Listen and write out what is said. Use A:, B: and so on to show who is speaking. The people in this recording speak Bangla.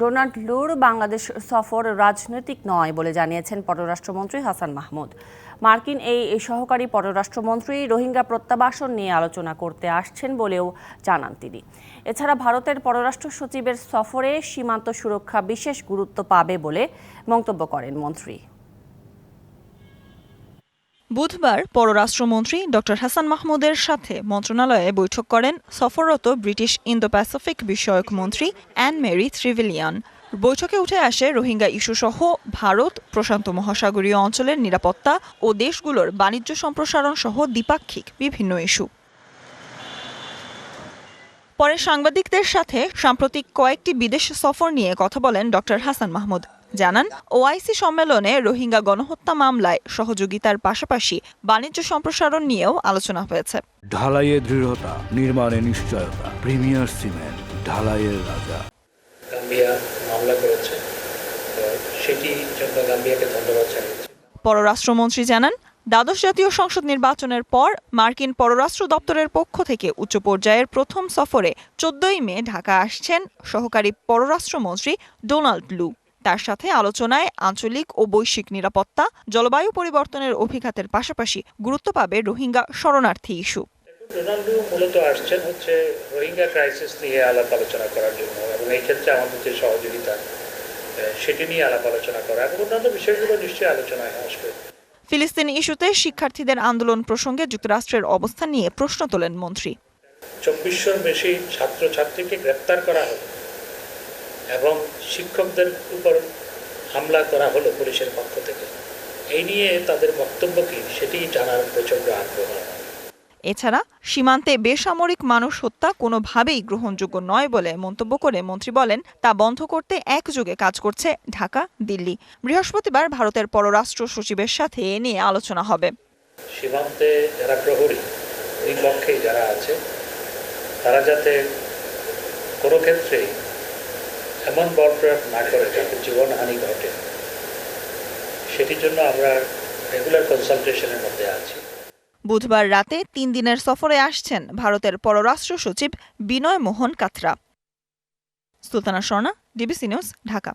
A: ডোনাল্ড লুর বাংলাদেশ সফর রাজনৈতিক নয় বলে জানিয়েছেন পররাষ্ট্রমন্ত্রী হাসান মাহমুদ। মার্কিন এই সহকারী পররাষ্ট্রমন্ত্রী রোহিঙ্গা প্রত্যাবাসন নিয়ে আলোচনা করতে আসছেন বলেও জানান তিনি। এছাড়া ভারতের পররাষ্ট্র সচিবের সফরে সীমান্ত সুরক্ষা বিশেষ গুরুত্ব পাবে বলে মন্তব্য করেন মন্ত্রী।
B: বুধবার পররাষ্ট্রমন্ত্রী ড হাসান মাহমুদের সাথে মন্ত্রণালয়ে বৈঠক করেন সফররত ব্রিটিশ ইন্দো প্যাসিফিক বিষয়ক মন্ত্রী অ্যান মেরি ট্রিভিলিয়ান। বৈঠকে উঠে আসে রোহিঙ্গা ইস্যুসহ ভারত প্রশান্ত মহাসাগরীয় অঞ্চলের নিরাপত্তা ও দেশগুলোর বাণিজ্য সম্প্রসারণ সহ দ্বিপাক্ষিক বিভিন্ন ইস্যু। পরে সাংবাদিকদের সাথে সাম্প্রতিক কয়েকটি বিদেশ সফর নিয়ে কথা বলেন ড হাসান মাহমুদ। জানান, ওআইসি সম্মেলনে রোহিঙ্গা গণহত্যা মামলায় সহযোগিতার পাশাপাশি বাণিজ্য সম্প্রসারণ নিয়েও আলোচনা হয়েছে।
C: ঢালাইয়ে দৃঢ়তা, নির্মাণে নিশ্চয়তা, প্রিমিয়ার সিমেন্ট, ঢালাইয়ের রাজা।
D: গাম্বিয়া মামলা করেছে, সেটি জন্য গাম্বিয়াকে ধন্যবাদ জানিয়েছি।
B: পররাষ্ট্রমন্ত্রী জানান, দ্বাদশ জাতীয় সংসদ নির্বাচনের পর মার্কিন পররাষ্ট্র দপ্তরের পক্ষ থেকে উচ্চ পর্যায়ের প্রথম সফরে 14ই মে ঢাকা আসছেন সহকারী পররাষ্ট্রমন্ত্রী ডোনাল্ড লু। তার সাথে আলোচনায় আঞ্চলিক ও বৈশ্বিক নিরাপত্তা, জলবায়ু পরিবর্তনের অভিঘাতের পাশাপাশি গুরুত্ব পাবে রোহিঙ্গা শরণার্থী ইস্যু।
D: ডোনাল্ড মূলত আসছেন রোহিঙ্গা ক্রাইসিস নিয়ে আলাপ আলোচনা করার জন্য, এবং এই ক্ষেত্রে আমাদের যে সহযোগিতা সেটি নিয়ে আলাপ আলোচনা করা এবং অন্যান্য বিষয়গুলো নিশ্চয়ই আলোচনায় আসবে।
B: ফিলিস্তিনি ইস্যুতে শিক্ষার্থীদের আন্দোলন প্রসঙ্গে যুক্তরাষ্ট্রের অবস্থান নিয়ে প্রশ্ন তোলেন মন্ত্রী।
D: 2400-র বেশি ছাত্রছাত্রীকে গ্রেপ্তার করা হলো এবং শিক্ষকদের উপর হামলা করা হলো পুলিশের পক্ষ থেকে। এই নিয়ে তাদের বক্তব্য কি সেটি জানার প্রচন্ড আগ্রহ।
B: এছাড়া সীমান্তে বেসামরিক মানুষ হত্যা কোনোভাবেই গ্রহণযোগ্য নয় বলে মন্তব্য করে মন্ত্রী বলেন, তা বন্ধ করতে একযোগে কাজ করছে ঢাকা, দিল্লি। বৃহস্পতিবার ভারতের পররাষ্ট্র সচিবের সাথে এ নিয়ে আলোচনা হবে।
D: সীমান্তে যারা প্রহরী, দুই পক্ষে যারা আছে, তারা যাতে কোনো ক্ষেত্রেই এমন বল প্রয়োগ না করে যাতে জীবনহানি ঘটে, সেটির জন্য আমরা রেগুলার কনসালটেশনের মধ্যে আছি।
B: বুধবার রাতে 3 দিনের সফরে আসছেন ভারতের পররাষ্ট্র সচিব বিনয় মোহন কাত্রা। Sultana Swarna, DBC news, Dhaka.